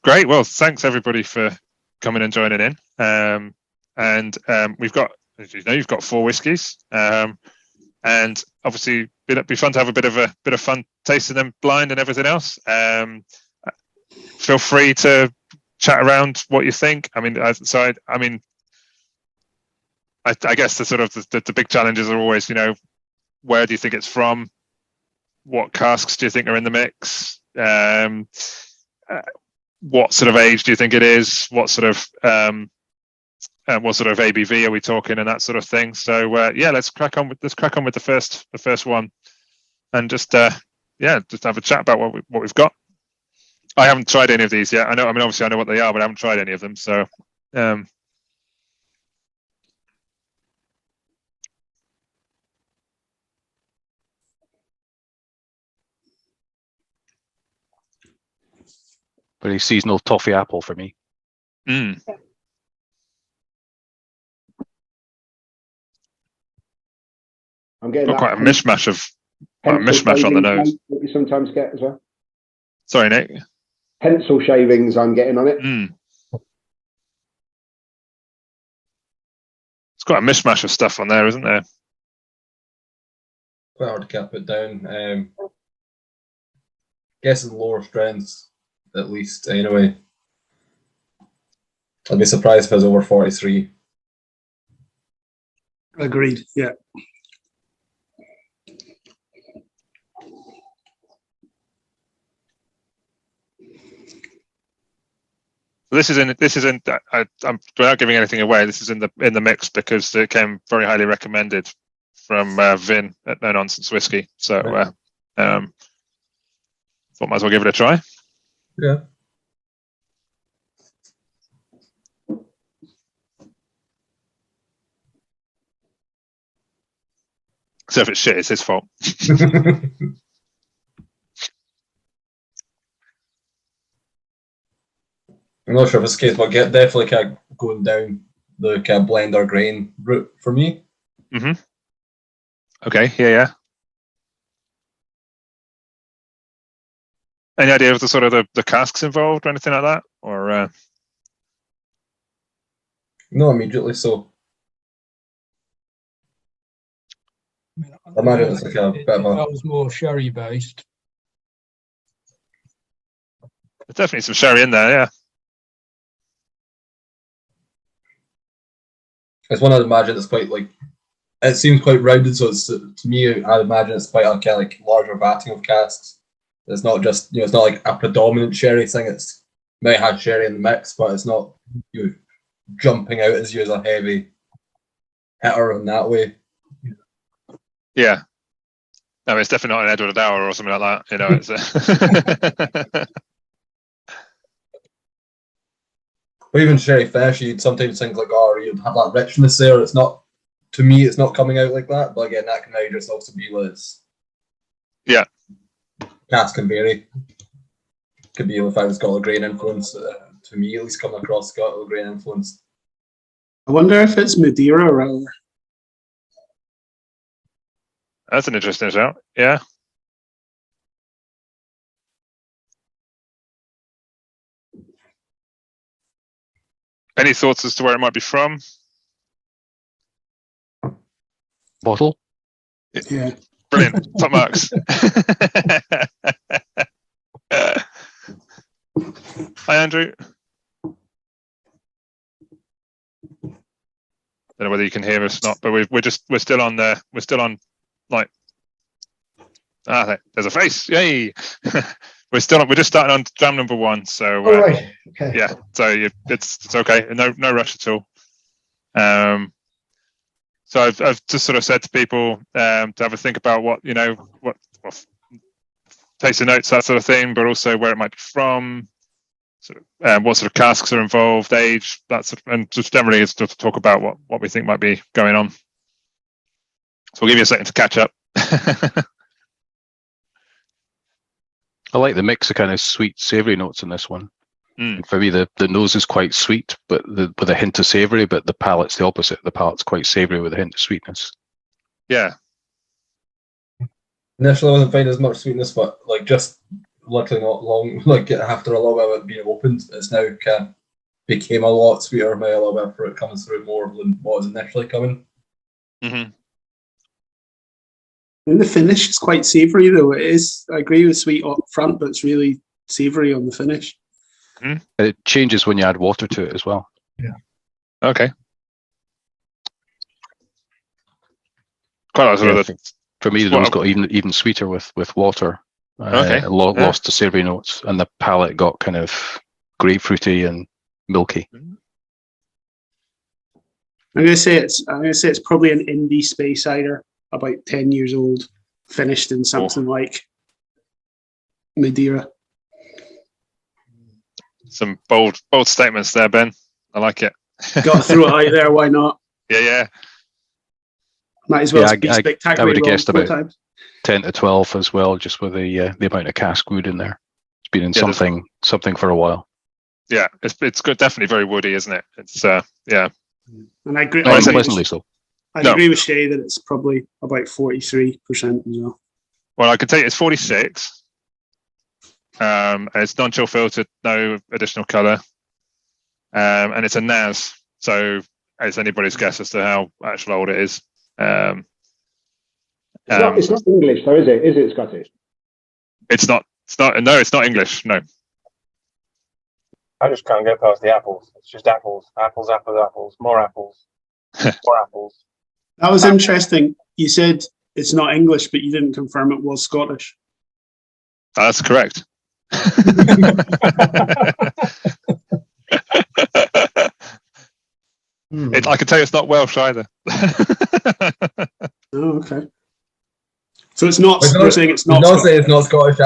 Great. Well, thanks everybody for coming and joining in. We've got, as you know, you've got 4 whiskies, and obviously it'd be fun to have a bit of fun tasting them blind and everything else. Feel free to chat around what you think. I mean, I guess the sort of the big challenges are always, where do you think it's from? What casks do you think are in the mix? What sort of age do you think it is? What sort of ABV are we talking, and that sort of thing. So let's crack on with the first one, and just have a chat about what we've got. I haven't tried any of these yet. Obviously I know what they are, but I haven't tried any of them. So very seasonal toffee apple for me. Mm. I'm getting quite a mishmash on the nose. That you sometimes get as well. Sorry, Nick. Pencil shavings I'm getting on it. Mm. It's got a mishmash of stuff on there, isn't there? Quite hard to get it down. Guessing lower strengths, at least, anyway. I'd be surprised if it was over 43. Agreed, yeah. This is in. I'm without giving anything away. This is in the mix because it came very highly recommended from Vin at No Nonsense Whiskey. So thought might as well give it a try. Yeah. So if it's shit, it's his fault. I'm not sure if it's the case, but definitely kind of going down the kind of blend or grain route for me. Mm-hmm. Okay, yeah. Any idea of the sort of the casks involved or anything like that? Or No, immediately so. I imagine it's like a bit of a... That was more sherry based. there's definitely some sherry in there, yeah. It's one I'd imagine it's quite like... It seems quite rounded, so it's, to me, I'd imagine it's quite a kind of like larger vatting of casks. It's not just, it's not like a predominant sherry thing. It's may have sherry in the mix, but it's not jumping out as you as a heavy hitter in that way. Yeah. No, it's definitely not an Edward Dower or something like that. It's But even sherry fish, you'd sometimes think like, oh, you'd have that richness there. It's not, to me, it's not coming out like that. But again, that can now just also be what it's. Yeah. Cask can vary. Could be the fact it's got a grain influence. To me, at least, coming across, got a grain influence. I wonder if it's Madeira rather. That's an interesting shout. Yeah. Any thoughts as to where it might be from? Bottle? Yeah. Brilliant. Top marks. Hi, Andrew. Don't know whether you can hear us or not, but we're still on like. There's a face. Yay! we're just starting on dram number 1. So right. Okay. yeah, so it's okay. No rush at all. So I've just sort of said to people to have a think about what tasting notes, that sort of thing, but also where it might be from, what sort of casks are involved, age, and just generally is to talk about what we think might be going on. So we'll give you a second to catch up. I like the mix of kind of sweet, savoury notes in this one. Mm. For me, the nose is quite sweet, but with a hint of savoury, but the palate's the opposite. The palate's quite savoury with a hint of sweetness. Yeah. Initially, I wasn't finding as much sweetness, but like just literally not long, like after a little bit of it being opened, it's now kind of became a lot sweeter, maybe a little bit for it coming through more than what was initially coming. Mm-hmm. And the finish is quite savoury, though. It is. I agree with sweet up front, but it's really savoury on the finish. It changes when you add water to it as well. Okay. Quite a sort of For me, those got even sweeter with water. Okay. Lost the savoury notes, and the palate got kind of grapefruity and milky. I'm gonna say it's probably an indie space cider, about 10 years old, finished in something like Madeira. Some bold statements there, Ben. I like it. Got to throw it out there. Why not? Yeah. Might as well Yeah, be I spectacularly would have wrong guessed 4 about times. 10 to 12 as well, just with the amount of cask wood in there. It's been in Yeah, something for a while. Yeah, it's good. Definitely very woody, isn't it? It's yeah. And I agree. Pleasantly so. I agree with Shay that it's probably about 43% as well. Well, I can tell you it's 46. And it's non-chill filtered, no additional colour. And it's a NAS, so it's anybody's guess as to how actual old it is. It's not English, though, is it? Is it Scottish? It's not. No, it's not English. No. I just can't get past the apples. It's just apples, apples, apples, apples, more apples, more apples. That was interesting. You said it's not English, but you didn't confirm it was Scottish. That's correct. I can tell you it's not Welsh either. Oh, okay. So it's not. You're saying it's not. Not saying it's not Scottish.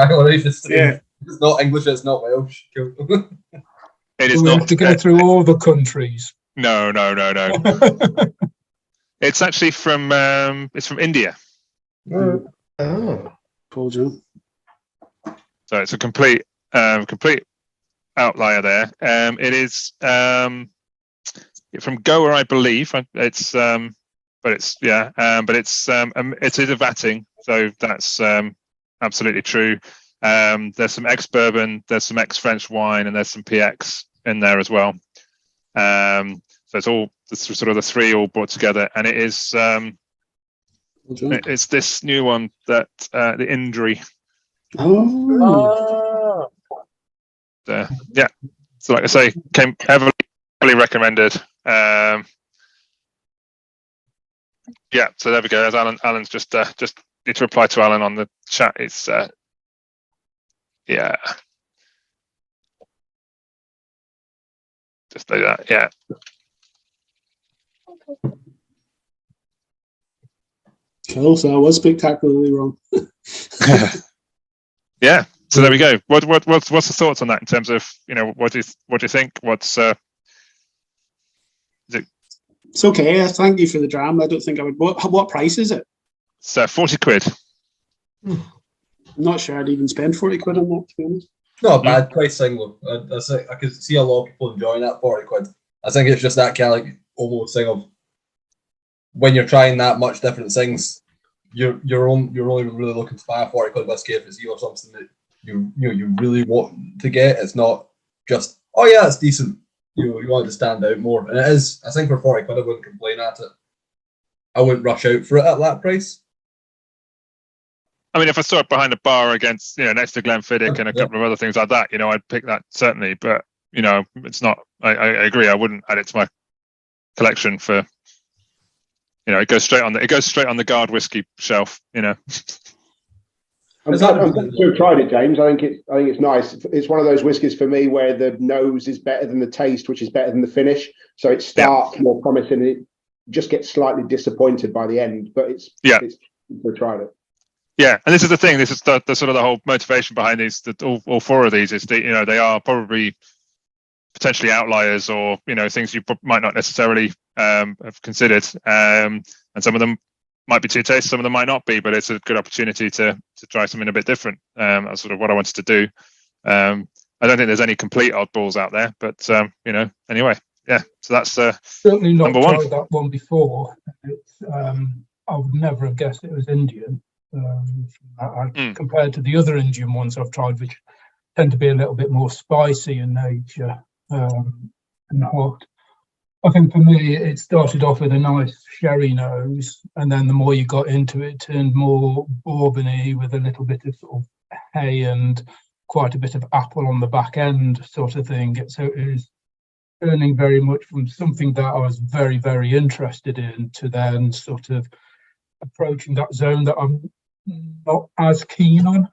Yeah. It's not English. It's not Welsh. It is we not. have to go through all the countries. No. It's actually from. It's from India. Oh. Paul John. So it's a complete outlier there. It is from Goa, I believe. It's but it's it is a vatting, so that's absolutely true. There's some ex-bourbon, there's some ex-French wine, and there's some PX in there as well. So it's all sort of the three all brought together, and it is it's this new one that the Indri. Oh. Yeah. So like I say, came heavily recommended. Yeah. So there we go. As Alan's just need to reply to Alan on the chat. It's yeah. Just like that. Yeah. Cool. So I was spectacularly wrong. Yeah. So there we go. What's the thoughts on that in terms of, what do you think? What's is it? It's okay. Thank you for the dram. I don't think I would. What price is it? It's 40 quid. I'm not sure I'd even spend 40 quid on that, to be honest. Not a bad price thing though. I could see a lot of people enjoying that 40 quid. I think it's just that kind of like almost thing of when you're trying that much different things, you're only really looking to buy a 40 quid whiskey if it's either something that you really want to get. It's not just, oh yeah, it's decent. You want it to stand out more, and it is. I think for 40 quid, I wouldn't complain at it. I wouldn't rush out for it at that price. I mean, if I saw it behind a bar against, next to Glenfiddich and a couple of other things like that, I'd pick that certainly. But it's not. I agree. I wouldn't add it to my collection for. It goes straight on the guard whiskey shelf. I'm glad you tried it, James. I think it's nice. It's one of those whiskies for me where the nose is better than the taste, which is better than the finish. So it starts more promising. It just gets slightly disappointed by the end, but it's we tried it. Yeah, and this is the thing. This is the sort of the whole motivation behind these. All four of these is that they are probably potentially outliers, or things you might not necessarily have considered. And some of them might be too tasty, some of them might not be. But it's a good opportunity to try something a bit different. That's sort of what I wanted to do. I don't think there's any complete oddballs out there, but anyway, yeah. So that's certainly not number one. tried that one before. It's, I would never have guessed it was Indian. Compared to the other Indian ones I've tried, which tend to be a little bit more spicy in nature and hot. I think for me, it started off with a nice sherry nose, and then the more you got into it, it turned more bourbony with a little bit of sort of hay and quite a bit of apple on the back end sort of thing. So it was turning very much from something that I was very, very interested in to then sort of approaching that zone that I'm not as keen on,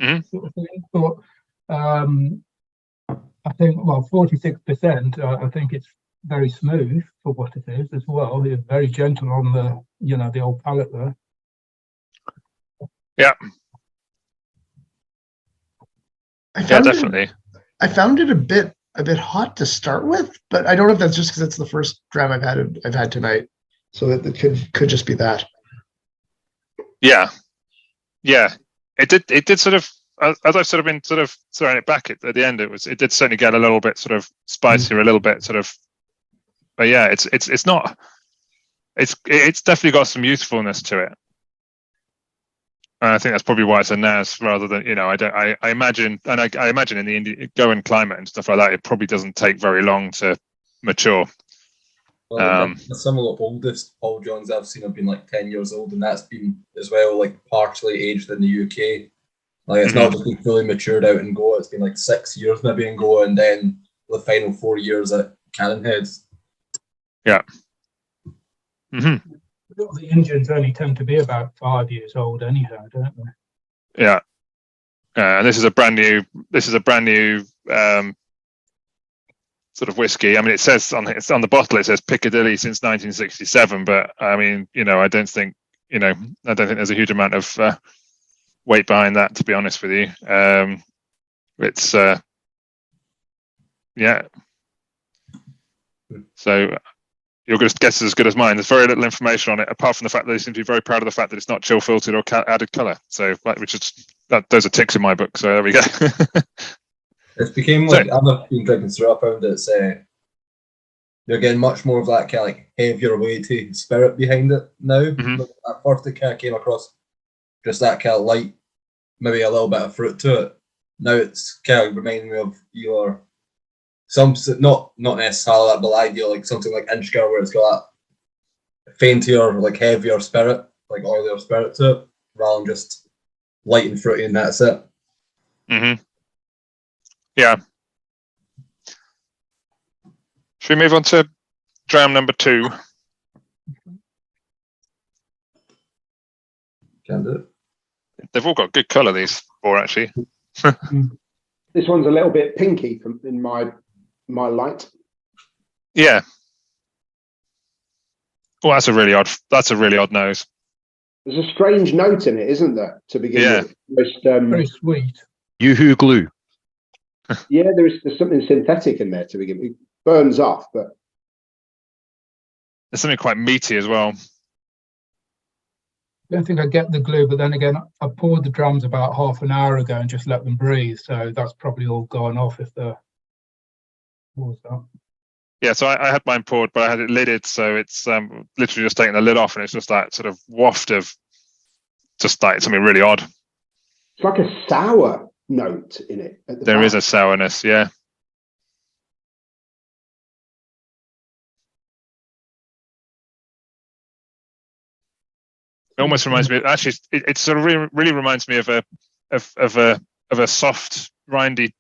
sort of thing. But I think, well, 46%, I think it's very smooth for what it is as well. It's very gentle on the, you know, the old palate there. Yeah, I found definitely. I found it a bit hot to start with, but I don't know if that's just because it's the first dram I've had tonight. So that it could just be that. Yeah. It did sort of, as I've sort of been sort of throwing it back at the end, it did certainly get a little bit sort of spicier, a little bit sort of, but yeah, it's definitely got some youthfulness to it. And I think that's probably why it's a NAS rather than, you know, I imagine, and I imagine in the Indian climate and stuff like that, it probably doesn't take very long to mature. Well, some of the oldest Paul Johns I've seen have been like 10 years old, and that's been as well like partially aged in the UK. Like it's not just been fully matured out and go. It's been like 6 years maybe and go, and then the final 4 years at Cannon Heads. Yeah. The Indians only tend to be about 5 years old anyhow, don't they? Yeah. And this is a brand new sort of whiskey. I mean, it says on the bottle, it says Piccadilly since 1967, but I mean, you know, I don't think there's a huge amount of weight behind that, to be honest with you. It's yeah. So your guess is as good as mine. There's very little information on it, apart from the fact that they seem to be very proud of the fact that it's not chill filtered or added colour. So, those are ticks in my book. So there we go. It became like I've been drinking through. I found it's you're getting much more of that kind of like heavier weighty spirit behind it now. At first, it kind of came across just that kind of light, maybe a little bit of fruit to it. Now it's kind of reminding me of either some not necessarily that, but idea like something like Inchgar, where it's got that fainter, like heavier spirit, like oilier spirit to it, rather than just light and fruity, and that's it. Yeah. Should we move on to dram number 2? Can do it. They've all got good colour, these 4 actually. This one's a little bit pinky in my light. Yeah. Well, that's a really odd nose. There's a strange note in it, isn't there? To begin with, Very sweet. Yoo-hoo glue. Yeah, there's something synthetic in there to begin with. It burns off, but There's something quite meaty as well. I don't think I get the glue, but then again, I poured the drums about half an hour ago and just let them breathe, so that's probably all gone off if the. What was that? Yeah, so I had mine poured, but I had it lidded, so it's literally just taking the lid off, and it's just that sort of waft of just like something really odd. it's like a sour note in it. At the There back. is a sourness, yeah. It almost reminds me. Actually, it sort of really reminds me of a soft rindy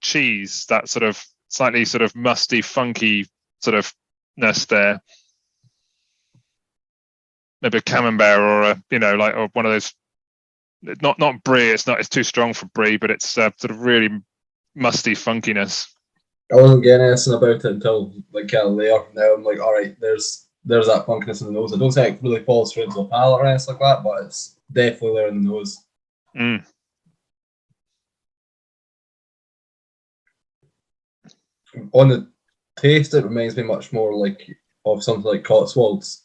cheese. That sort of slightly sort of musty, funky sort of ness there. Maybe a camembert or or one of those. Not brie. It's too strong for brie, but it's sort of really musty funkiness. I wasn't getting anything about it until like kind of later. Now I'm like, all right, there's that funkiness in the nose. I don't think it really falls through into the palate or anything like that, but it's definitely there in the nose. On the taste, it reminds me much more like of something like Cotswolds.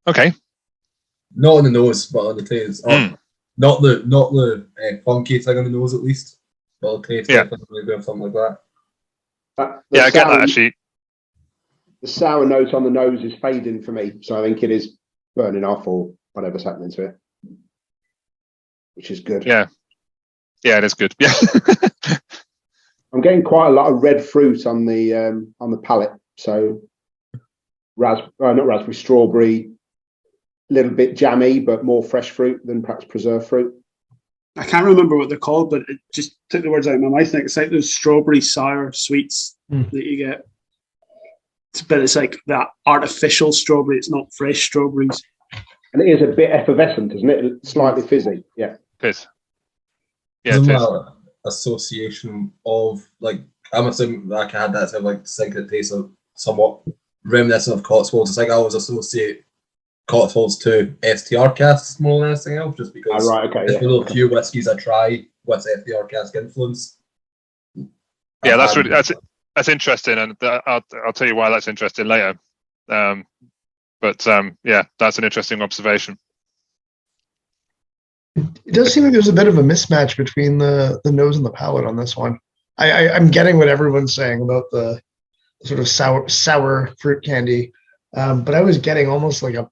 Okay. Not on the nose, but on the taste. Not the funky thing on the nose, at least. But the taste, definitely of something like that. Yeah, I get that actually. The sour note on the nose is fading for me, so I think it is burning off or whatever's happening to it, which is good. Yeah. Yeah, it is good. Yeah. I'm getting quite a lot of red fruit on the palate. So not raspberry, strawberry, a little bit jammy, but more fresh fruit than perhaps preserved fruit. I can't remember what they're called, but it just took the words out of my mouth. It's like those strawberry sour sweets that you get. But it's like that artificial strawberry. It's not fresh strawberries. And it is a bit effervescent, isn't it? Slightly fizzy. Yeah. It is. Yeah, Isn't it is. that association of like I'm assuming like I had that sort of like distinctive taste of somewhat reminiscent of Cotswolds. It's like I always associate Cotswolds to STR casks more than anything else, just because it's one of the few whiskies I try with STR cask influence. Yeah, that's interesting, and I'll tell you why that's interesting later. But yeah, that's an interesting observation. It does seem like there's a bit of a mismatch between the nose and the palate on this one. I'm getting what everyone's saying about the sort of sour fruit candy, but I was getting almost like a,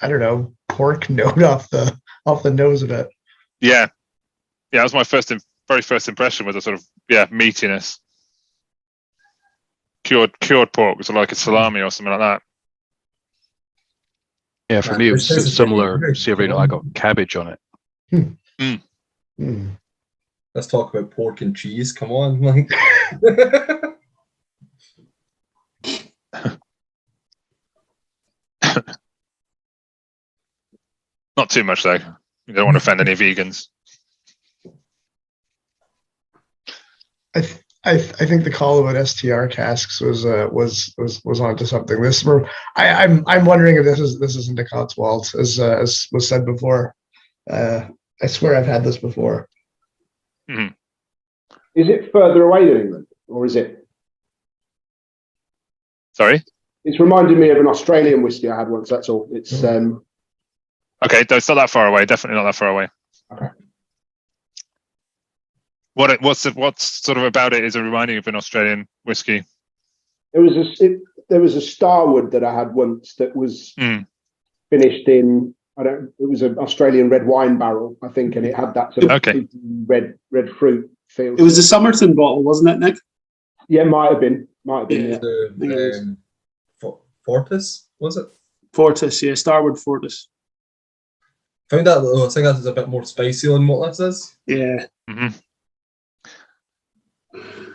I don't know, pork note off the nose of it. Yeah, that was my very first impression, was a sort of meatiness. Cured pork, so like a salami or something like that. Yeah, for me it was similar savoury. I got cabbage on it. Let's talk about pork and cheese. Come on, like. Not too much though. You don't want to offend any vegans. I think the call about STR casks was onto something. I'm wondering if this isn't a Cotswolds, as was said before. I swear I've had this before. Mm-hmm. Is it further away than England, or is it? Sorry? It's reminded me of an Australian whiskey I had once. That's all. It's okay. It's not that far away. Definitely not that far away. Okay. What's sort of about it is a reminding of an Australian whiskey? There was a Starwood that I had once that was finished in it was an Australian red wine barrel, I think, and it had that sort of red fruit feel. It was a Somerton bottle, wasn't it, Nick? Yeah, might have been. Yeah. Fortis, was it? Fortis, yeah, Starwood Fortis. Found that though. I think that is a bit more spicy than what this is. Yeah. Mm-hmm.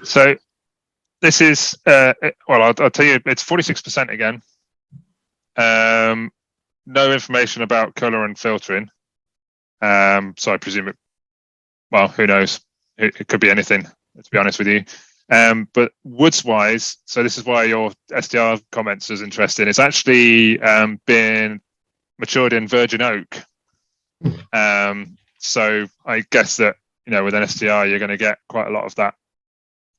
So this is I'll tell you, it's 46% again. No information about colour and filtering. So I presume it. Well, who knows? It could be anything. To be honest with you. But woods wise, so this is why your STR comments is interesting. It's actually been matured in virgin oak. So I guess that with an STR you're going to get quite a lot of that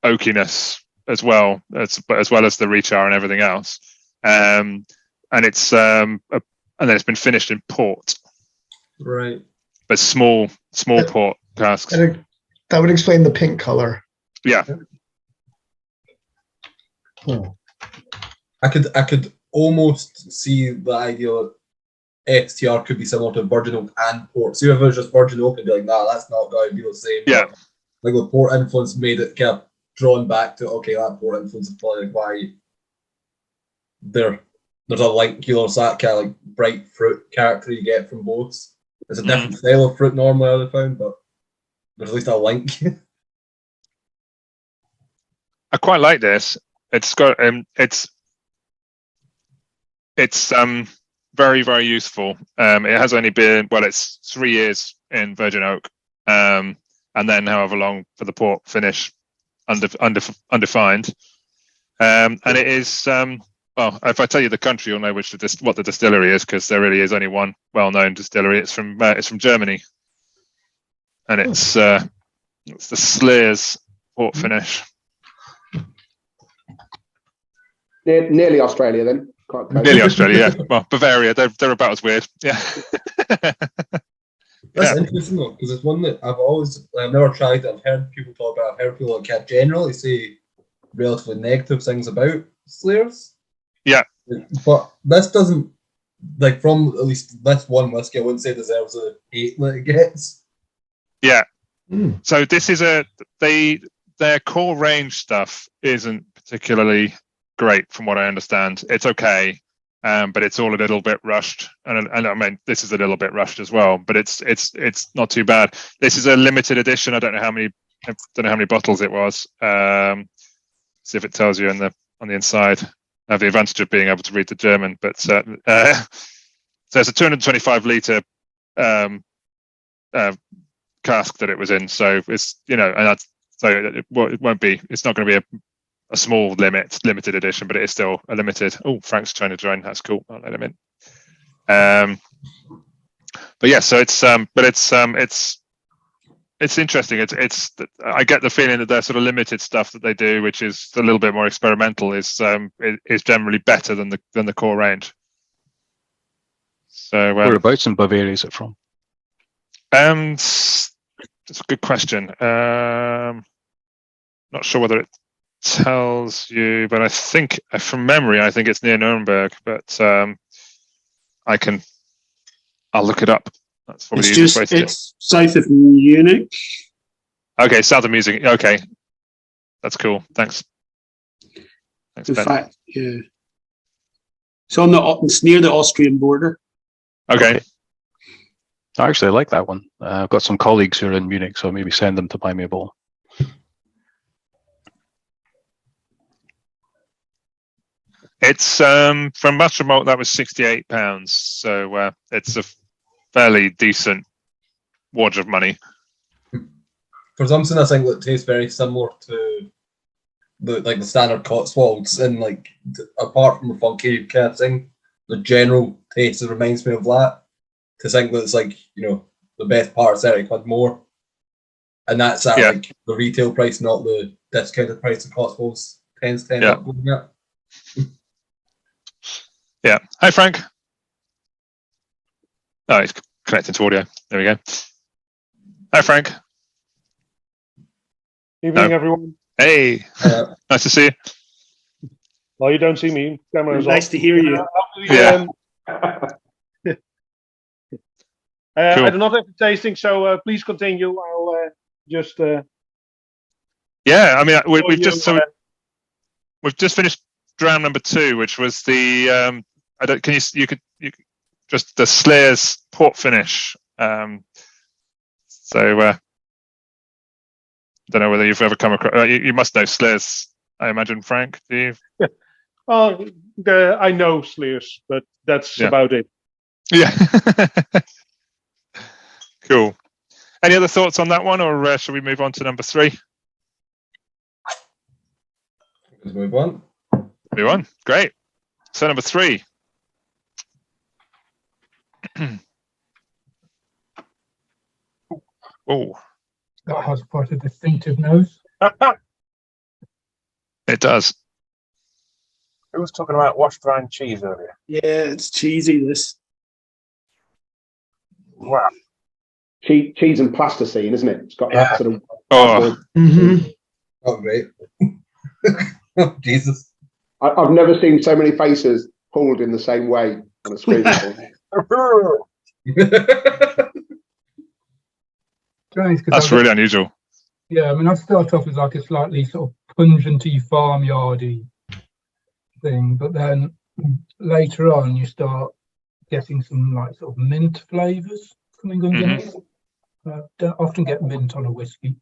oakiness as well as the rechar and everything else. And it's and then it's been finished in port. Right. But small port casks. That would explain the pink color. Yeah. I could almost see the idea that STR could be similar to virgin oak and port. See if it was just virgin oak and be like, nah, that's not going to be the same. Yeah. Like the port influence made it kind of drawn back to that port influence is probably like why there's a link, so that kind of like bright fruit character you get from both. It's a different style of fruit normally I would have found, but there's at least a link. I quite like this. It's got it's very, very useful. It has only been it's 3 years in virgin oak, and then however long for the port finish, undefined. And it is well, if I tell you the country, you'll know what the distillery is, because there really is only one well-known distillery. It's from Germany, and it's the Sleers port finish. Nearly Australia, then. Quite close. Nearly Australia, yeah. Well, Bavaria, they're about as weird. Yeah. That's interesting though, because it's one that I've never tried it. I've heard people talk about. I've heard people that generally say relatively negative things about Sleers. Yeah. But this doesn't, like, from at least this one whiskey, I wouldn't say deserves the hate that it gets. Yeah. So this is their core range stuff isn't particularly great from what I understand. It's okay, but it's all a little bit rushed, and I mean this is a little bit rushed as well. But it's not too bad. This is a limited edition. I don't know how many bottles it was. See if it tells you on the inside. I have the advantage of being able to read the German, but so it's a 225 liter cask that it was in. So it's and that's so it won't be. It's not going to be a small limited edition, but it is still a limited. Oh, Frank's trying to join. That's cool. I'll let him in. But yeah, so it's interesting. It's I get the feeling that their sort of limited stuff that they do, which is a little bit more experimental, is generally better than the core range. So whereabouts in Bavaria is it from? That's a good question. Not sure whether it tells you, but I think from memory, I think it's near Nuremberg. But I'll look it up. That's probably the easiest way to do it. It's south of Munich. Okay, south of Munich. Okay, that's cool. Thanks. In fact, yeah. So it's near the Austrian border. Okay. Actually, I like that one. I've got some colleagues who are in Munich, so maybe send them to buy me a bottle. It's from Mastermalt, that was £68. So it's a fairly decent wad of money. For something I think that tastes very similar to the standard Cotswolds, and apart from the funky kind of thing, the general taste reminds me of that. To think that it's the best part of 30 quid more, and that's at the retail price, not the discounted price of Cotswolds tends to end up going at. Yeah. Hi, Frank. Oh, he's connecting to audio. There we go. Hi, Frank. Evening, everyone. Hey. Nice to see you. Well, you don't see me. Camera's nice off. to hear you. Yeah. Cool. I do not have the tasting, so please continue. I'll just. Yeah, I mean, we've just finished round number 2, which was the you could just the Slayer's port finish. So I don't know whether you've ever come across. You must know Slayer's, I imagine, Frank. Do you? Yeah. Oh, I know Slayer's, but that's about it. Yeah. Cool. Any other thoughts on that one, or should we move on to number 3? Let's move on. Move on. Great. So number 3. Oh. That has quite a distinctive nose. It does. Who was talking about washed rind cheese earlier? Yeah, it's cheesy, this. Wow. Cheese and plasticine, isn't it? It's got that sort of. Oh. Mm-hmm. Oh, great. Oh, Jesus. I've never seen so many faces pulled in the same way on a screen before. That's really unusual. Yeah, I mean, I start off with a slightly sort of pungenty, farmyardy thing, but then later on you start getting some sort of mint flavours coming underneath. Don't often get mint on a whiskey.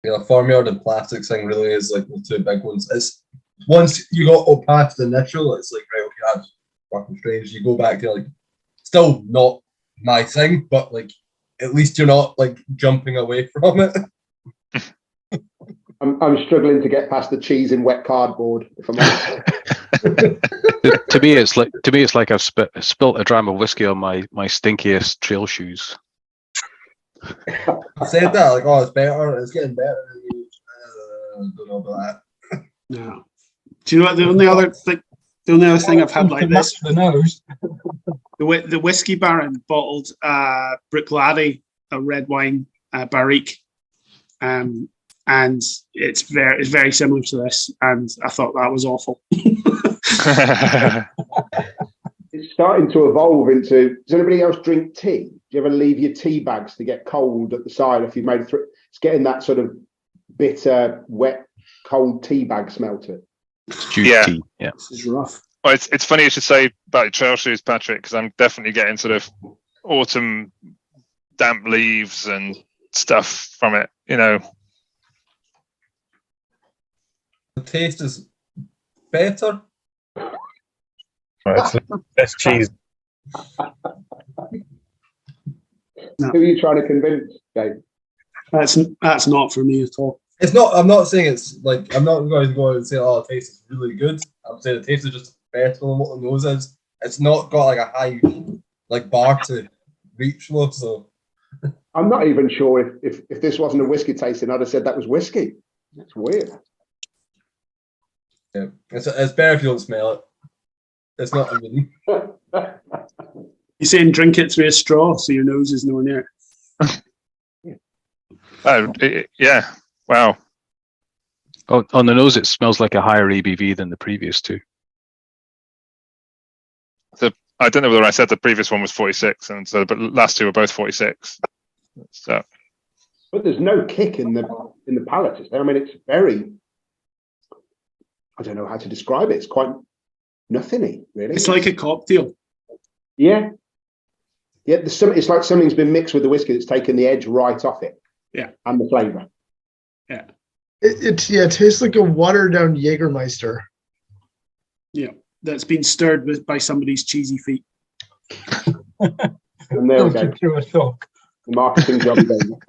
Yeah, farmyard and plastic thing really is the 2 big ones. It's once you got past the initial, it's right, okay, that's fucking strange. You go back to still not my thing, but at least you're not jumping away from it. I'm struggling to get past the cheese in wet cardboard. If I'm honest. To me, it's like I've spilt a dram of whiskey on my stinkiest trail shoes. I said that it's better. It's getting better. I don't know about that. No. Do you know what the only other thing I've had like this? The nose. The Whiskey Baron bottled Bruichladdich, a red wine barrique, and it's very similar to this, and I thought that was awful. It's starting to evolve into. Does anybody else drink tea? Do you ever leave your tea bags to get cold at the side if you've made it through? It's getting that sort of bitter, wet, cold tea bag smell to it. Stewed Yeah. tea. Yeah. This is rough. Well, it's funny you should say about your trail shoes, Patrick, because I'm definitely getting sort of autumn damp leaves and stuff from it. You know, The taste is better. It's cheese. Who are you trying to convince, Dave? That's not for me at all. It's not. I'm not saying it's like. I'm not going to go out and say, "Oh, the taste is really good." I'm saying the taste is just better than what the nose is. It's not got like a high like bar to reach with. So I'm not even sure if this wasn't a whiskey tasting, I'd have said that was whiskey. That's weird. yeah, it's better if you don't smell it. It's not. I mean, You're saying drink it through a straw so your nose is nowhere near it. yeah. Wow. Oh, on the nose, it smells like a higher ABV than the previous two. I don't know whether I said the previous one was 46, and so but last two were both 46. So But there's no kick in the palate, is there? I mean, it's very. I don't know how to describe it. It's quite nothingy, really. It's like a cocktail. Yeah. Yeah, it's like something's been mixed with the whiskey that's taken the edge right off it. Yeah. And the flavour. It tastes like a watered down Jägermeister. Yeah. That's been stirred by somebody's cheesy feet. And there we go. Filtered through a sock. The marketing job done.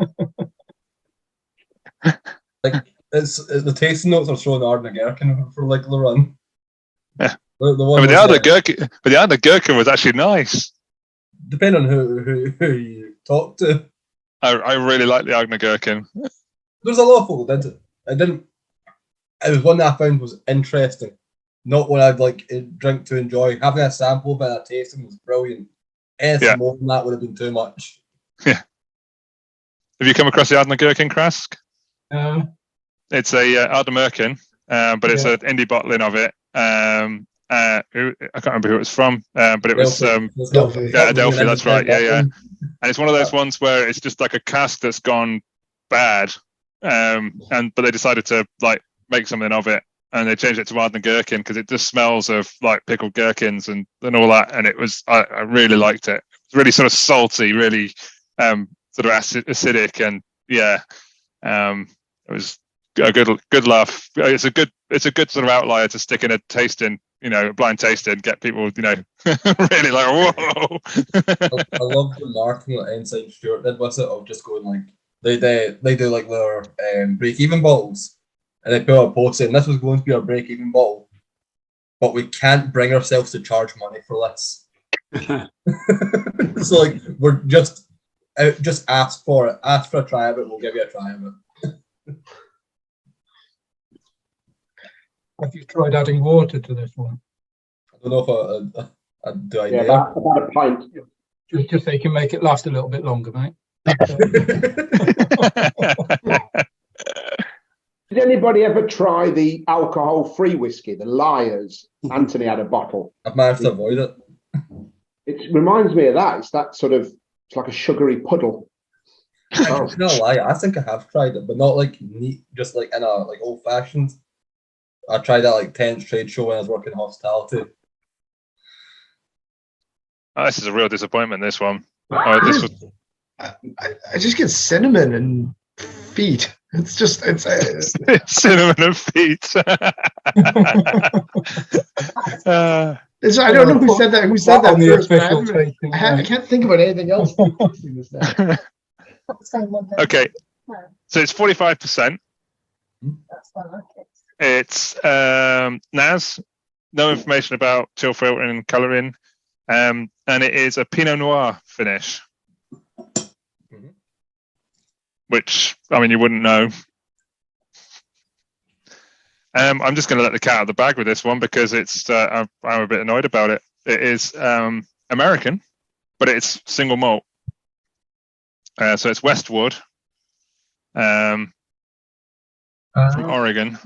like the tasting notes are showing Ardnagh Gherkin for like the run. Yeah. The one but the was, Ardnagh Gherkin was actually nice. depending on who you talk to. I really like the Ardnagh Gherkin. There's a lot of people that did it. It was one that I found was interesting. Not one I'd like drink to enjoy. Having a sample of it and a tasting was brilliant. Anything Yeah. more than that would have been too much. Have you come across the Ardnagh Gherkin Crask? It's a Ardnagh Gherkin, but it's an indie bottling of it. I can't remember who it was from, but it was Adelphi. Adelphi. That's right. Yeah. And it's one of those ones where it's just like a cask that's gone bad, but they decided to like make something of it, and they changed it to Ardnagh Gherkin because it just smells of like pickled gherkins and all that, and it was I really liked it. It's really sort of salty, really sort of acidic, and it was a good laugh. It's a good sort of outlier to stick in a tasting, blind tasting, get people, really like, whoa. I love the marketing that Ensign Stewart did with it of just going like they do like their break even bottles, and they put out a post saying this was going to be our break even bottle, but we can't bring ourselves to charge money for this. So like we're just ask for it, ask for a try of it, we'll give you a try of it. Have you tried adding water to this one? I don't know if I do I Yeah, dare. about a pint. Just so you can make it last a little bit longer, mate. Did anybody ever try the alcohol-free whiskey, the Liars? Anthony had a bottle. I've managed to avoid it. It reminds me of that. It's that sort of, it's like a sugary puddle. Oh. I'm not lie, I think I have tried it, but not like neat, just like in a like old fashioned. I tried that like 10th trade show when I was working in hospitality. Oh, this is a real disappointment. This one. This was. I just get cinnamon and feet. It's Cinnamon and feet. I don't know who said that. Who said that on the first? But official tasting I note. can't think about anything else. Tasting this now. Okay, so it's 45%. It's NAS, no information about chill filtering and colouring, and it is a Pinot Noir finish, which I mean you wouldn't know. I'm just going to let the cat out of the bag with this one because it's I'm a bit annoyed about it. It is American, but it's single malt, so it's Westwood from Oregon.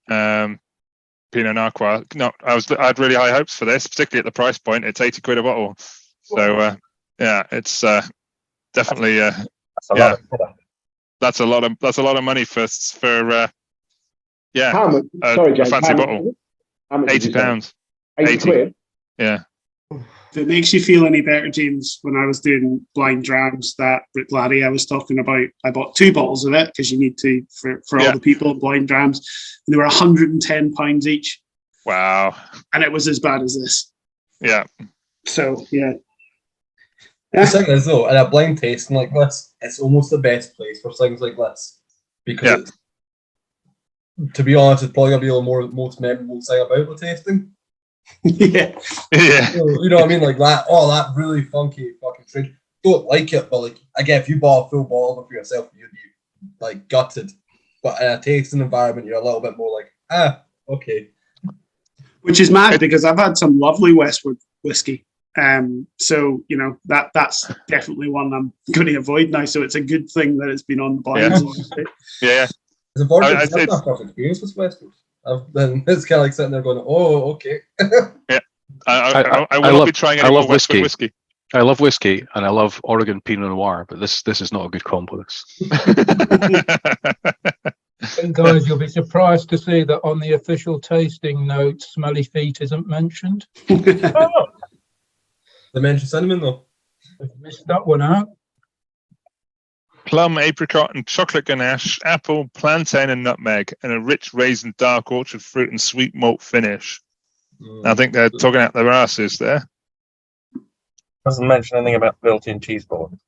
Pinot Noir. No, I had really high hopes for this, particularly at the price point. It's £80 a bottle. So it's definitely. That's a Yeah. lot of product. That's a lot of money for yeah, How much? a Sorry, James. fancy how much bottle. is it? How much did you say? £80. 80 80. quid. Yeah. If it makes you feel any better, James, when I was doing blind drams, that Rick Laddie I was talking about, I bought 2 bottles of it because you need to for Yeah. all the people in blind drams. And they were £110 each, Wow. and it was as bad as this. Yeah. So yeah, The thing is, though, in a blind tasting like this, it's almost the best place for things like this because, it's, to be honest, it's probably gonna be the most memorable thing about the tasting. yeah. Yeah. You know what I mean? Like that. Oh, that really funky fucking drink. Don't like it, but like again, if you bought a full bottle of it for yourself, you'd be like gutted. But in a tasting environment, you're a little bit more like, okay. Which is mad because I've had some lovely Westward whiskey. So you know that's definitely one I'm going to avoid now. So it's a good thing that it's been on the blinds. Yeah. It's important. it's- I've not first experience with Westwood. Then it's kind of like sitting there going, "Oh, okay." I will I not love- be trying I any more love Westwood whiskey. whiskey. I love whiskey and I love Oregon Pinot Noir, but this is not a good combo. And guys, you'll be surprised to see that on the official tasting note, smelly feet isn't mentioned. Oh, They mentioned cinnamon though. I've missed that one out. Plum, apricot, and chocolate ganache, apple, plantain, and nutmeg, and a rich raisin, dark orchard fruit, and sweet malt finish. I think they're talking out their asses there. Doesn't mention anything about built-in cheese board.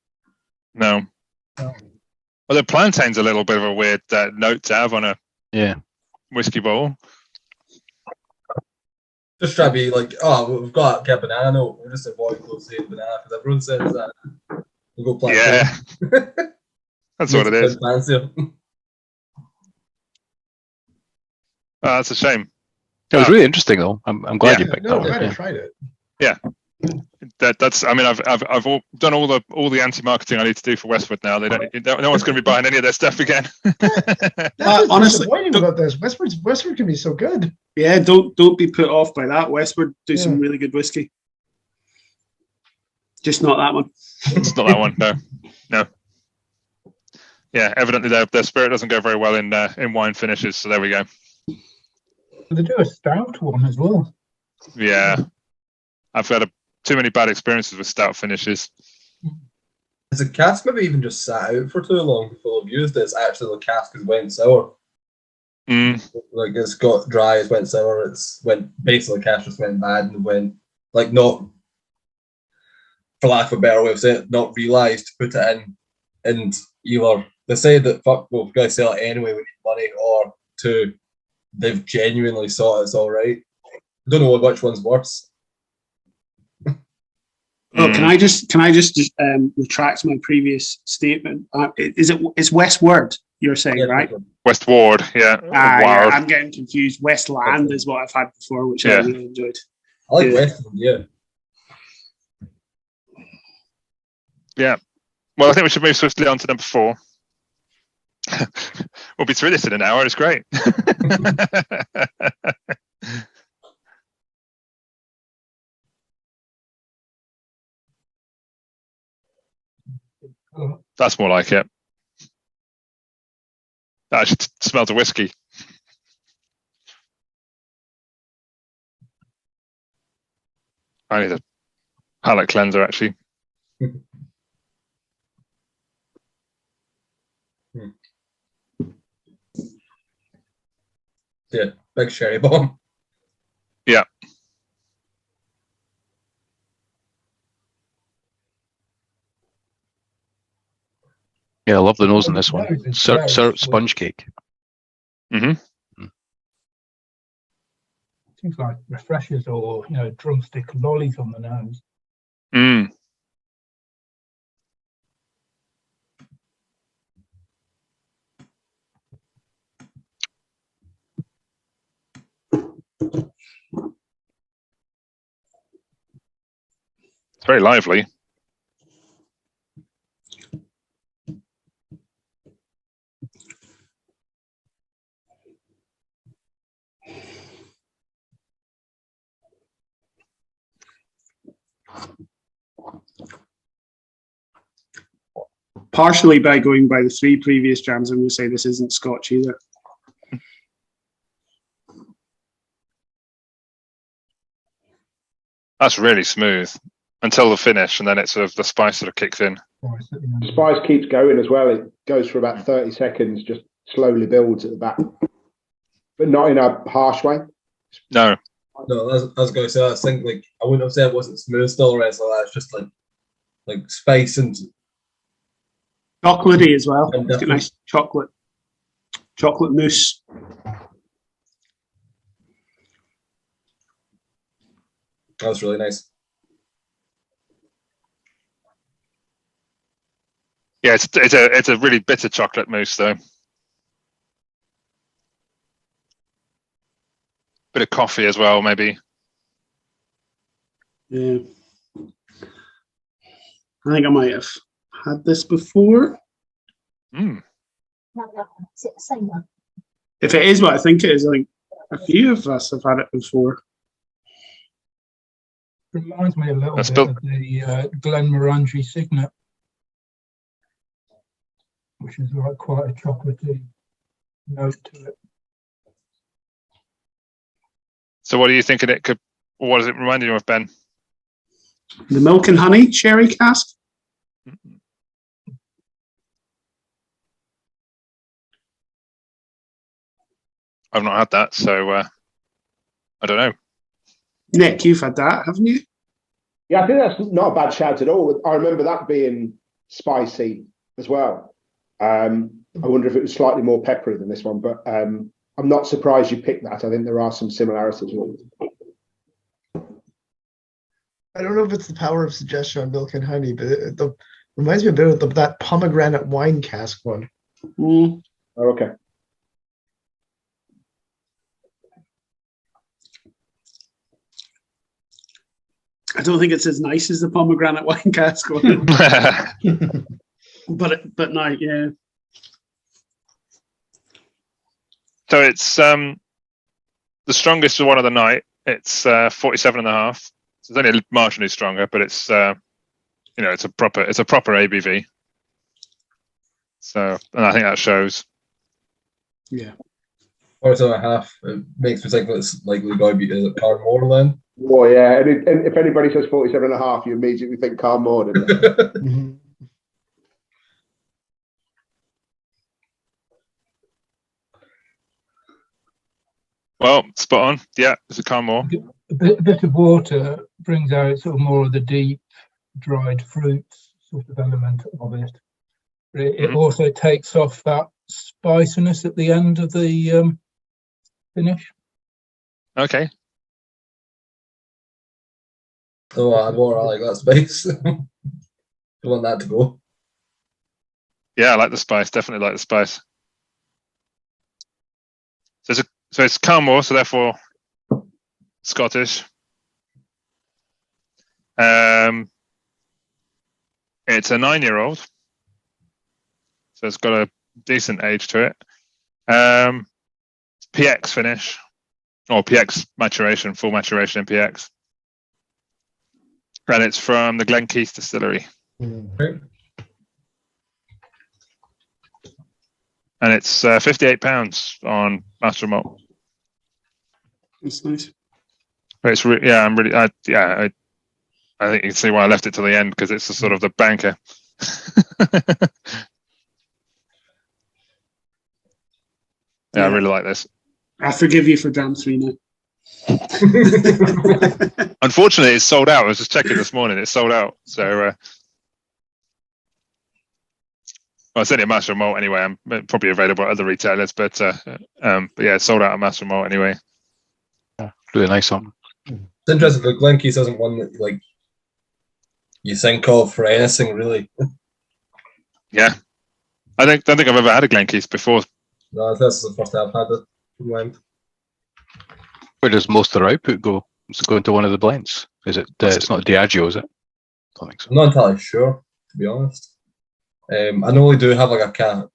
No. Well, the plantain's a little bit of a weird note to have on a whiskey bottle. Just try to be like, oh, we've got a banana. No, we'll just avoid those saying banana because everyone says that. We'll go plantain. Yeah. That's what it is. Fancier. Oh, that's a shame. It was really interesting though. I'm glad you picked No, that glad I one. tried it. That's. I mean, I've done all the anti-marketing I need to do for Westwood now. No one's going to be buying any of their stuff again. That's what's honestly, disappointing about this. Westward can be so good. Yeah, don't be put off by that. Westward do some really good whiskey. Just not that one. It's not that one. No. Yeah, evidently their spirit doesn't go very well in wine finishes. So there we go. They do a stout one as well. Yeah, I've had too many bad experiences with stout finishes. Has the cask maybe even just sat out for too long before they've used it? It's actually the cask has went sour. Like it's got dry, it's went sour, basically the cask just went bad and went like not, for lack of a better way of saying it, not realised to put it in, and either they say that we've got to sell it anyway, we need money, or two, they've genuinely thought it's all right. I don't know which one's worse. Oh, can I just retract my previous statement? It's Westward you're saying, right? Westward, yeah. Yeah, I'm getting confused. Westland is what I've had before, which I really enjoyed. I like Westland, yeah. Yeah. Well, I think we should move swiftly on to number 4. We'll be through this in an hour. It's great. That's more like it. That actually smells of whiskey. I need a palate cleanser, actually. Yeah, big sherry bomb. Yeah. Yeah, I love the nose on this one. Syrup sponge cake. Seems like refreshers or drumstick lollies on the nose. It's very lively. partially by going by the 3 previous jams, I'm going to say this isn't Scotch either. That's really smooth until the finish, and then it's sort of the spice sort of kicks in. Spice keeps going as well. It goes for about 30 seconds, just slowly builds at the back, but not in a harsh way. No, No, I was going to say, I think like I wouldn't have said it wasn't smooth still or anything like that. It's just like spice and Chocolatey as well. And It's got nice chocolate mousse. that's really nice. yeah, it's a really bitter chocolate mousse though. Bit of coffee as well, maybe. Yeah. I think I might have had this before. Mm. Is it the same one? If it is what I think it is, I think a few of us have had it before. Reminds me a little That's bit of the Glenmorangie Signet, which is like quite a chocolatey note to it. So what are you thinking it could? What does it remind you of, Ben? The milk and honey cherry cask. I've not had that, so I don't know. Nick, you've had that, haven't you? Yeah, I think that's not a bad shout at all. I remember that being spicy as well. I wonder if it was slightly more peppery than this one, but I'm not surprised you picked that. I think there are some similarities. I don't know if it's the power of suggestion on milk and honey, but it reminds me a bit of that pomegranate wine cask one. Mm. Oh, okay. I don't think it's as nice as the pomegranate wine cask one, but no, yeah. So it's the strongest one of the night. It's 47.5. So it's only marginally stronger, but it's it's a proper ABV. So, and I think that shows. Yeah. 47.5. It makes me think that it's likely going to be is it Carmore then? Oh yeah, and if anybody says 47.5, you immediately think Carl Morden. Well, spot on. Yeah, it's a Carmore. A bit of water brings out sort of more of the deep dried fruits sort of element of it. It also takes off that spiciness at the end of the finish. Okay. So I like that spice. I want that to go. Yeah, I like the spice. Definitely like the spice. So it's Carmore, so therefore Scottish. It's a 9-year-old, so it's got a decent age to it. PX finish, or PX maturation, full maturation in PX, and it's from the Glenkeith distillery. Okay. And it's £58 on Master Malt. That's nice. But it's I think you can see why I left it to the end, because it's the sort of the banker. Yeah, I really like this. I forgive you for Jam 3 now. Unfortunately, it's sold out. I was just checking this morning. It's sold out. So, well, it's only at Master Malt anyway. I'm probably available at other retailers, but yeah, it's sold out at Master Malt anyway. Really nice one. It's interesting that Glenkeith isn't one that like you think of for anything really. Yeah, I don't think I've ever had a Glenkeith before. No, this is the first time I've had it from Lent. Where does most of their output go? Does it go into one of the blends? Is it? It's not Diageo, is it? I don't think so. I'm not entirely sure, to be honest. I know they do have like a kind of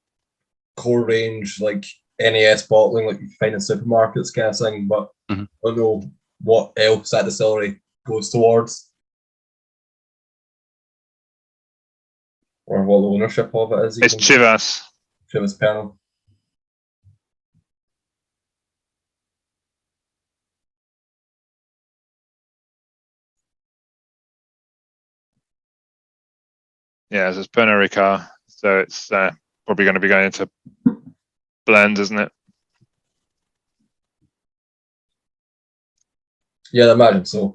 core range, like NAS bottling, like you find in supermarkets kind of thing, but I don't know what else that distillery goes towards. or what the ownership of it is. It's Chivas. Chivas Pernod. Yeah, it's Pernod Ricard. So it's probably going to be going into blends, isn't it? Yeah, I imagine so.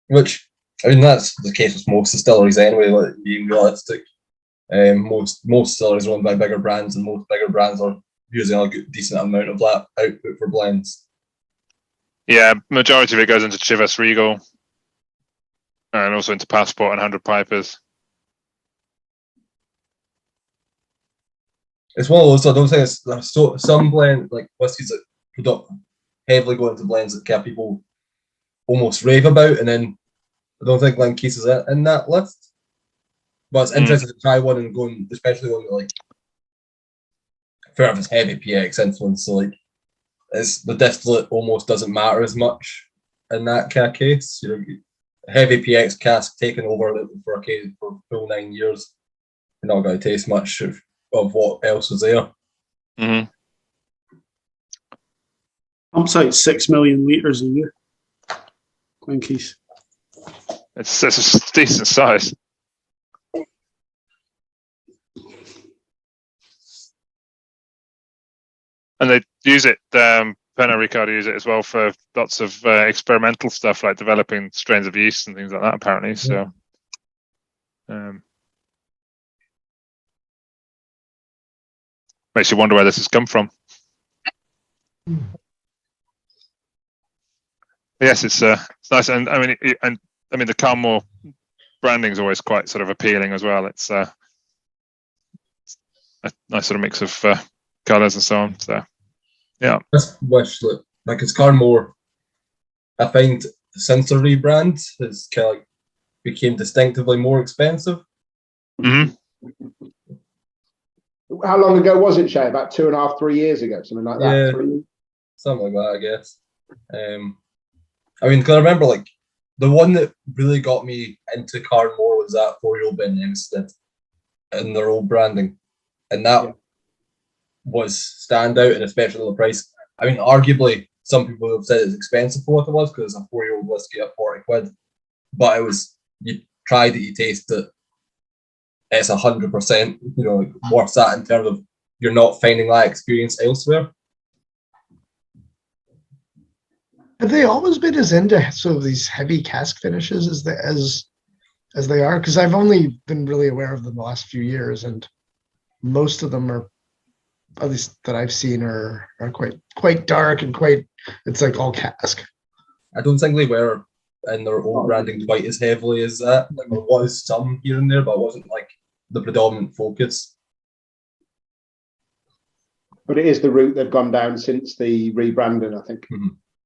Which, I mean, that's the case with most distilleries anyway, like being realistic. Most distilleries are run by bigger brands, and most bigger brands are using a decent amount of that output for blends. Yeah, majority of it goes into Chivas Regal and also into Passport and 100 Pipers. It's one of those. I don't think it's some blend like whiskies that heavily go into blends that kind of people almost rave about, and then I don't think Glenkeith is in that list. But it's interesting to try one and going, especially one with like fair enough, it's heavy PX influence, so like it's the distillate almost doesn't matter as much in that kind of case. You know, heavy PX cask taken over for a case for full 9 years, you're not going to taste much of what else was there. Mm-hmm. Pumps out 6 million litres a year. Glenkeith. It's a decent size. And they use it, Pernod Ricard use it as well for lots of experimental stuff like developing strains of yeast and things like that, apparently. So, makes you wonder where this has come from. Yes, it's nice, and I mean, the Carmore branding is always quite sort of appealing as well. It's a nice sort of mix of colours and so on. So, yeah. This wish like it's Carmore. I find since the rebrand has kind of like became distinctively more expensive. Mm-hmm. How long ago was it, Shay? About 2.5, 3 years ago, something like that. Yeah, 3 years? something like that, I guess. I mean, because I remember like the one that really got me into Carmore was that 4-year-old Ben Hempstead in their old branding, and that was standout, and especially the price. I mean, arguably, some people have said it's expensive for what it was because it's a 4-year-old whiskey at 40 quid, but it was, you tried it, you taste it, it's 100%, you know, worth that in terms of you're not finding that experience elsewhere. Have they always been as into sort of these heavy cask finishes as they are? Because I've only been really aware of them the last few years, and most of them are, at least that I've seen, are quite dark and it's like all cask. I don't think they were in their old branding quite as heavily as that. Like there was some here and there, but it wasn't like the predominant focus. But it is the route they've gone down since the rebranding, I think.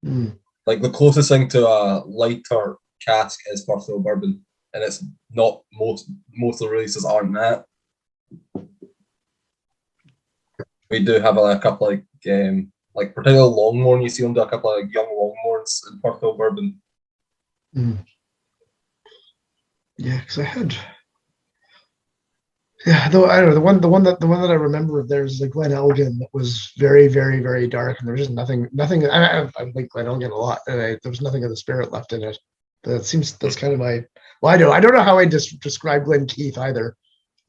Mm-hmm. Like the closest thing to a lighter cask is First Hill Bourbon, and it's not most of the releases aren't that. We do have a couple like particularly Longmorn. You see them do a couple of young Longmorns in First Hill Bourbon. Yeah, because I had. Yeah, though I don't know the one that I remember of theirs is the Glen Elgin that was very, very, very dark, and there was just nothing. I like Glen Elgin a lot, and there was nothing of the spirit left in it. But it seems that's kind of my. Well, I don't know how I describe Glenkeith either.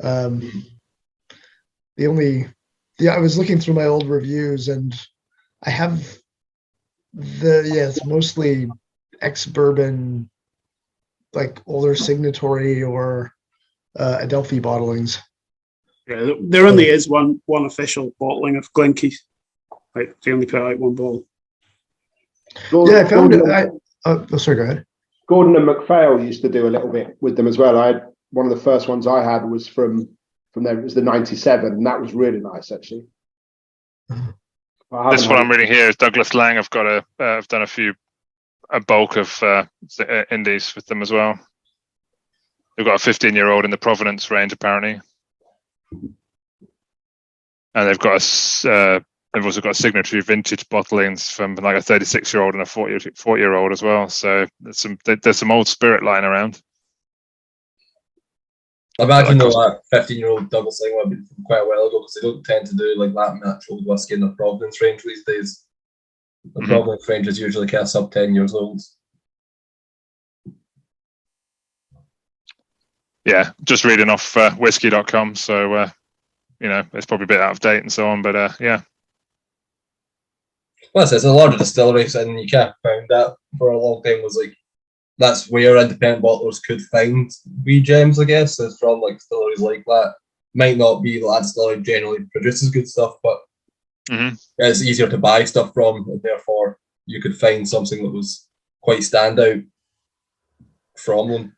I was looking through my old reviews, and I have it's mostly ex-bourbon, like older Signatory or Adelphi bottlings. Yeah, there only is one official bottling of Glenkeith. Like they only put out one bottle. Gordon, I found it. Sorry, go ahead. Gordon and MacPhail used to do a little bit with them as well. I had one of the first ones I had was from there. It was the 97, and that was really nice actually. This one I'm reading here is Douglas Lang. I've done a bulk of indies with them as well. They've got a 15-year-old in the Provenance range apparently, and they've also got signatory vintage bottlings from like a 36-year-old and a 40-year-old as well. So there's some old spirit lying around. I imagine though that 15-year-old Douglas Sling would have been from quite a while ago, because they don't tend to do like that much old whiskey in the Providence range these days. The Providence range is usually kind of sub 10 years old. Yeah, just reading off whiskey.com, so it's probably a bit out of date and so on, but yeah. Well, it's a larger distillery, and you kind of found that for a long time was like that's where independent bottlers could find wee gems, I guess. Is from like distilleries like that. Might not be that distillery generally produces good stuff, but it's easier to buy stuff from, and therefore you could find something that was quite standout from them.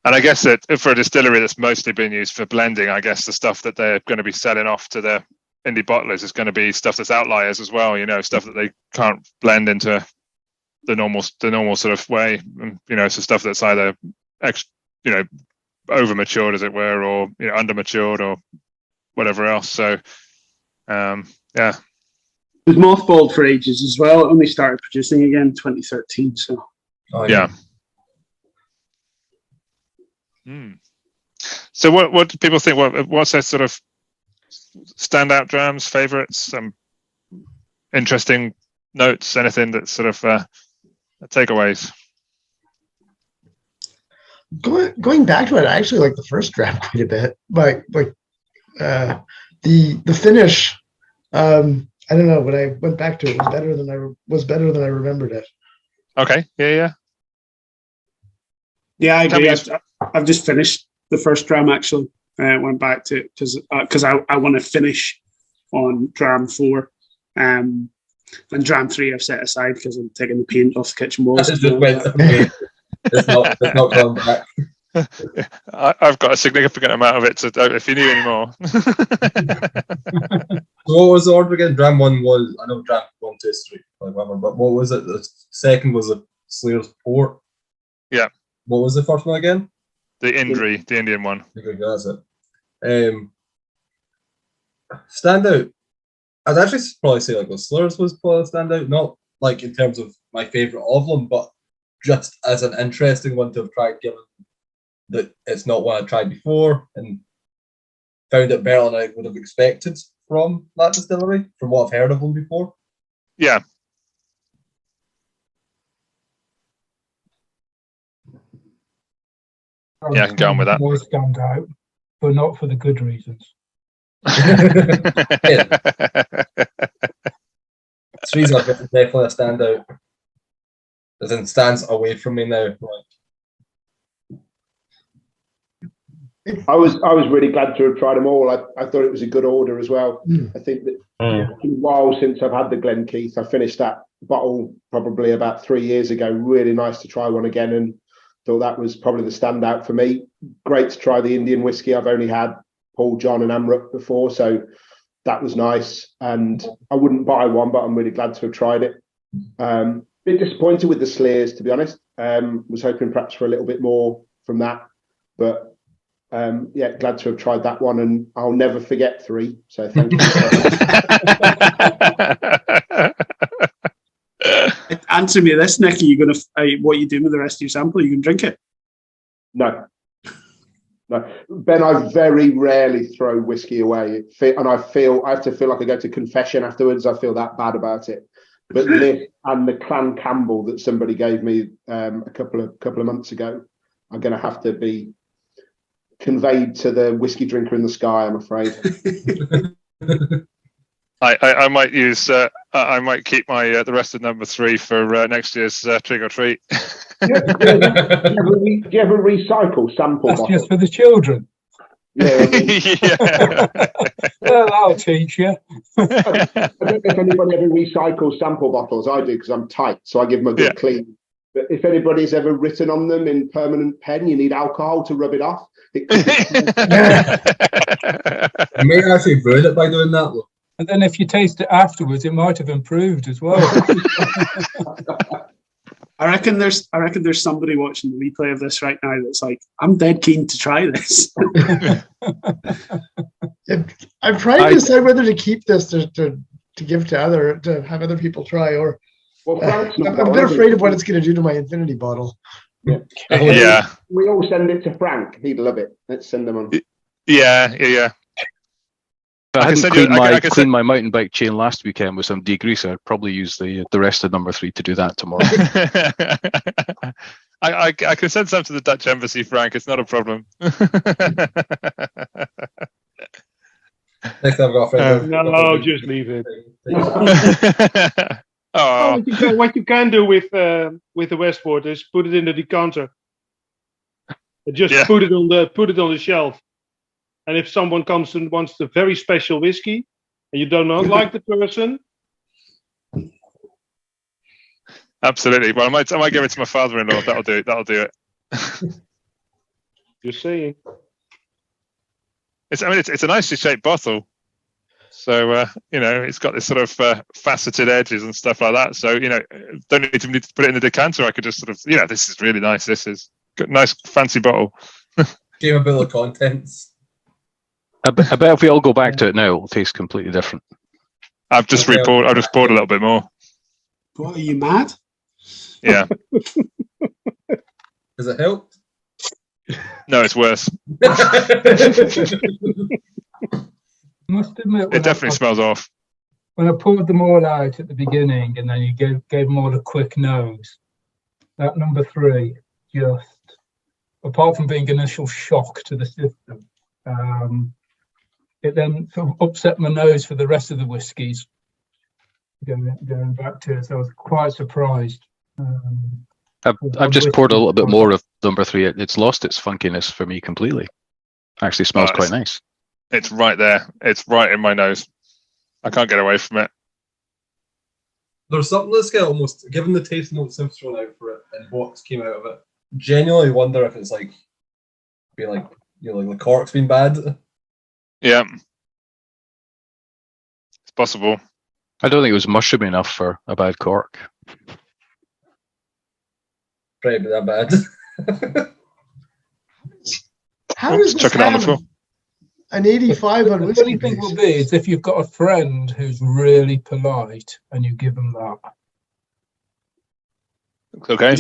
And I guess that for a distillery that's mostly been used for blending, I guess the stuff that they're going to be selling off to their indie bottlers is going to be stuff that's outliers as well. Stuff that they can't blend into the normal sort of way. So stuff that's either over matured, as it were, or under matured, or whatever else. So, yeah. It was mothballed for ages as well. It only started producing again in 2013. So, yeah. So what do people think? What's their sort of standout drams, favourites, interesting notes, anything that's sort of takeaways? Going back to it, I actually like the first dram quite a bit. But the finish, I don't know. When I went back to it, was better than I remembered it. Okay. Yeah. Yeah, I agree. I've just finished the first dram actually. Went back to because I want to finish on dram 4, and dram 3 I've set aside because I'm taking the paint off the kitchen walls. It's not going back. I've got a significant amount of it, so if you need any more. So what was the order again? Dram 1 was, I know dram 1, 2, 3, like whatever, but what was it? The second was the Slayer's Port. Yeah. What was the first one again? The Indri, the Indian one. Okay, that's it. Standout. I'd actually probably say like the Slurs was probably a standout, not like in terms of my favourite of them, but just as an interesting one to have tried, given that it's not one I tried before, and found it better than I would have expected from that distillery, from what I've heard of them before. Yeah. Yeah, I can go on with that. More stand out, but not for the good reasons. Three's definitely a standout. As in stands away from me now. I was really glad to have tried them all. I thought it was a good order as well. I think that it's been a while since I've had the Glenkeith. I finished that bottle probably about 3 years ago. Really nice to try one again, and thought that was probably the standout for me. Great to try the Indian whiskey. I've only had Paul John and Amrut before, so that was nice. And I wouldn't buy one, but I'm really glad to have tried it. Bit disappointed with the Slayers, to be honest. Was hoping perhaps for a little bit more from that, but yeah, glad to have tried that one, and I'll never forget 3. So thank you. Answer me this, Nicky. You gonna what are you doing with the rest of your sample? You can drink it. No, Ben. I very rarely throw whiskey away, and I have to feel like I go to confession afterwards. I feel that bad about it. But this and the Clan Campbell that somebody gave me a couple of months ago are going to have to be conveyed to the whiskey drinker in the sky, I'm afraid. I might use. I might keep my the rest of number 3 for next year's trick or treat. Do you ever recycle sample That's bottles? just for the children. Yeah, Well, I'll teach you. I don't know if anybody ever recycles sample bottles. I do because I'm tight, so I give them a good clean. But if anybody's ever written on them in permanent pen, you need alcohol to rub it off. You may actually ruin it by doing that, though. And then if you taste it afterwards, it might have improved as well. I reckon there's somebody watching the replay of this right now that's like, I'm dead keen to try this. I'm trying to decide whether to keep this to give to have other people try, or Well, Frank's not I'm a bit afraid of what it's going to do to my infinity bottle. Yeah, We all send it to Frank. He'd love it. Let's send them on. yeah. If I I can hadn't send you- cleaned, I my, can cleaned my mountain bike chain last weekend with some degreaser, I'd probably use the rest of number 3 to do that tomorrow. I can send some to the Dutch embassy, Frank. It's not a problem. Next time I've got a friend. No, just leave it. Oh, What you can do with the Westport is put it in the decanter. Just Yeah. put it on the shelf. And if someone comes and wants the very special whiskey, and you do not like the person, absolutely. Well, I might give it to my father-in-law. That'll do it. That'll do it. just saying. It's a nicely shaped bottle. So it's got this sort of faceted edges and stuff like that. So don't need to put it in the decanter. I could just sort of this is really nice. This is good, nice fancy bottle. Game a bill of contents. I bet if we all go back to it now, it'll taste completely different. I've just poured a little bit more. What, are you mad? Yeah. Has it helped? No, it's worse. I must admit, It definitely smells off. when I poured them all out at the beginning, and then you gave them all a quick nose, that number 3 just, apart from being an initial shock to the system, it then sort of upset my nose for the rest of the whiskies. Going back to it, so I was quite surprised. I've just poured a little bit more of number 3. It's lost its funkiness for me completely. Actually smells quite nice. It's right there. It's right in my nose. I can't get away from it. There's something that's got almost, given the taste notes I've thrown out for it and what came out of it, genuinely wonder if it's like the cork's been bad. Yeah. It's possible. I don't think it was mushroomy enough for a bad cork. Probably that bad. How does this chuck it on the have floor. an 85 on The whiskey? funny thing will be is if you've got a friend who's really polite and you give them that. Okay.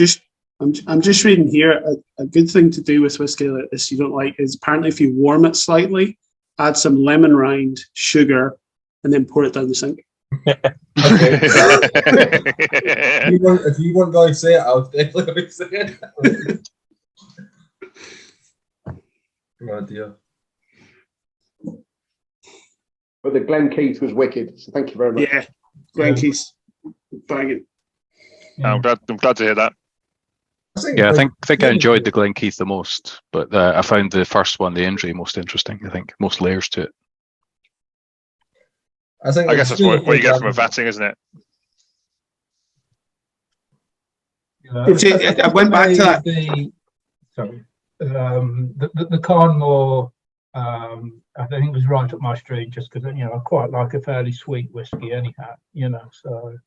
I'm just reading here. A good thing to do with whiskey like this you don't like is apparently if you warm it slightly, add some lemon rind, sugar, and then pour it down the sink. Okay. If you weren't going to say it, I was definitely going to say it. Oh dear. But the Glen Keith was wicked. So thank you very much. Yeah, Glenkeys, banging. I'm glad to hear that. Yeah, I think I enjoyed the Glenkeith the most, but I found the first one, the Indri, most interesting. I think most layers to it. I guess that's what you get from a vatting, isn't it? I went back to that. The Carnmore, I think it was right up my street, just because I quite like a fairly sweet whiskey anyhow. So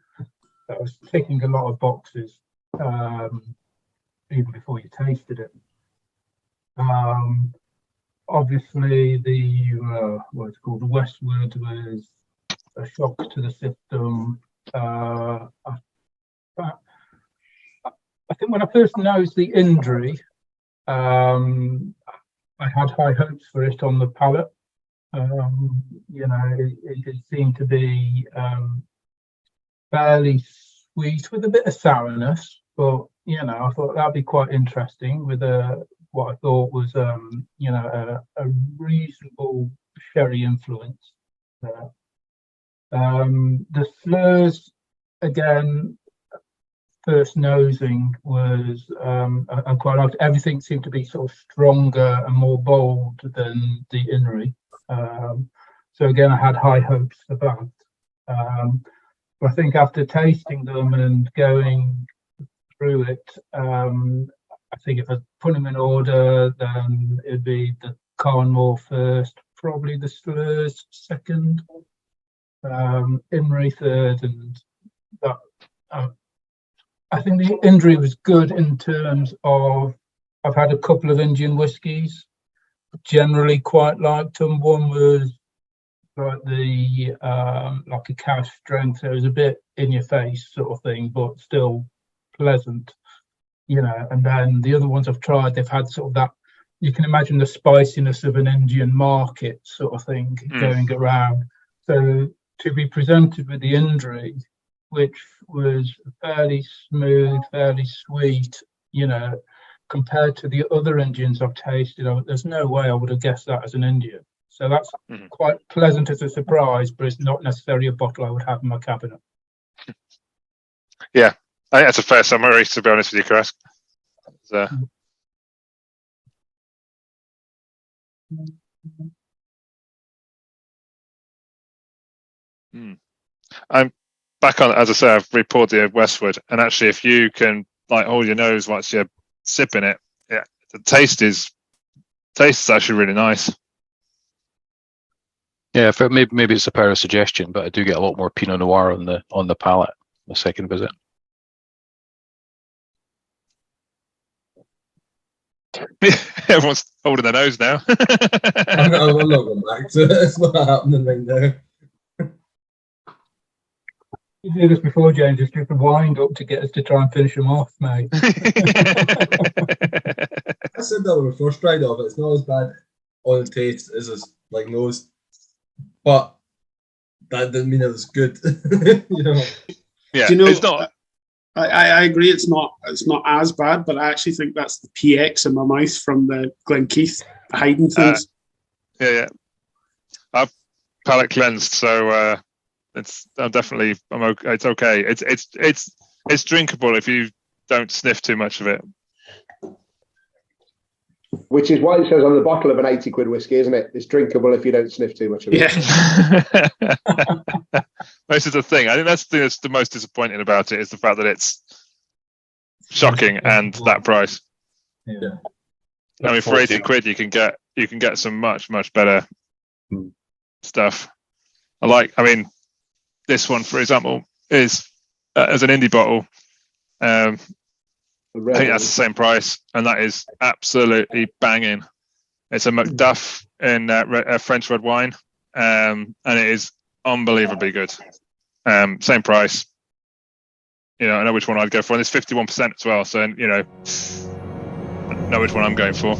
that was ticking a lot of boxes even before you tasted it. Obviously, the what's called the Westward was a shock to the system. I think when I first noticed the Indri, I had high hopes for it on the palate. It seemed to be fairly sweet with a bit of sourness, but I thought that'd be quite interesting with what I thought was a reasonable sherry influence there. The slurs, again, first nosing was I quite liked. Everything seemed to be sort of stronger and more bold than the Inri. So again, I had high hopes for that. But I think after tasting them and going through it, I think if I put them in order, then it'd be the Carnmore first, probably the slurs second, Inri third, and that. I think the Indri was good in terms of I've had a couple of Indian whiskies, generally quite liked them. One was like like a cash strength, so it was a bit in your face sort of thing, but still pleasant. you know. And then the other ones I've tried, they've had sort of that. You can imagine the spiciness of an Indian market sort of thing going around. So to be presented with the Indri, which was fairly smooth, fairly sweet, you know, compared to the other Indians I've tasted, there's no way I would have guessed that as an Indian. So that's quite pleasant as a surprise, but it's not necessarily a bottle I would have in my cabinet. Yeah, I think that's a fair summary, to be honest with you, Chris. So. I'm back on, as I say, I've reported the Westwood, and actually, if you can like hold your nose once you're sipping it, yeah, the taste is actually really nice. Yeah, maybe it's a power of suggestion, but I do get a lot more Pinot Noir on the palate the second visit. Everyone's holding their nose now. I'm not going back to it. It's not happening right now. You did this before, James. It's just a wind up to get us to try and finish them off, mate. I said that when we first tried it. It's not as bad on the taste as his like nose, but that didn't mean it was good. You know. Yeah, Do you know, it's not. I agree. It's not as bad, but I actually think that's the PX in my mouth from the Glenkeith hiding things. Yeah. I've palate cleansed, so I'm okay. It's okay. It's drinkable if you don't sniff too much of it. Which is what it says on the bottle of an 80 quid whiskey, isn't it? It's drinkable if you don't sniff too much of it. Yeah. This is the thing. I think that's the most disappointing about it, is the fact that it's shocking and that price. Yeah. I mean, for 80 quid, you can get some much better stuff. I mean, this one, for example, is as an indie bottle. I think that's the same price, and that is absolutely banging. It's a Macduff in French red wine, and it is unbelievably good. Same price. You know, I know which one I'd go for, and it's 51% as well. So, you know which one I'm going for.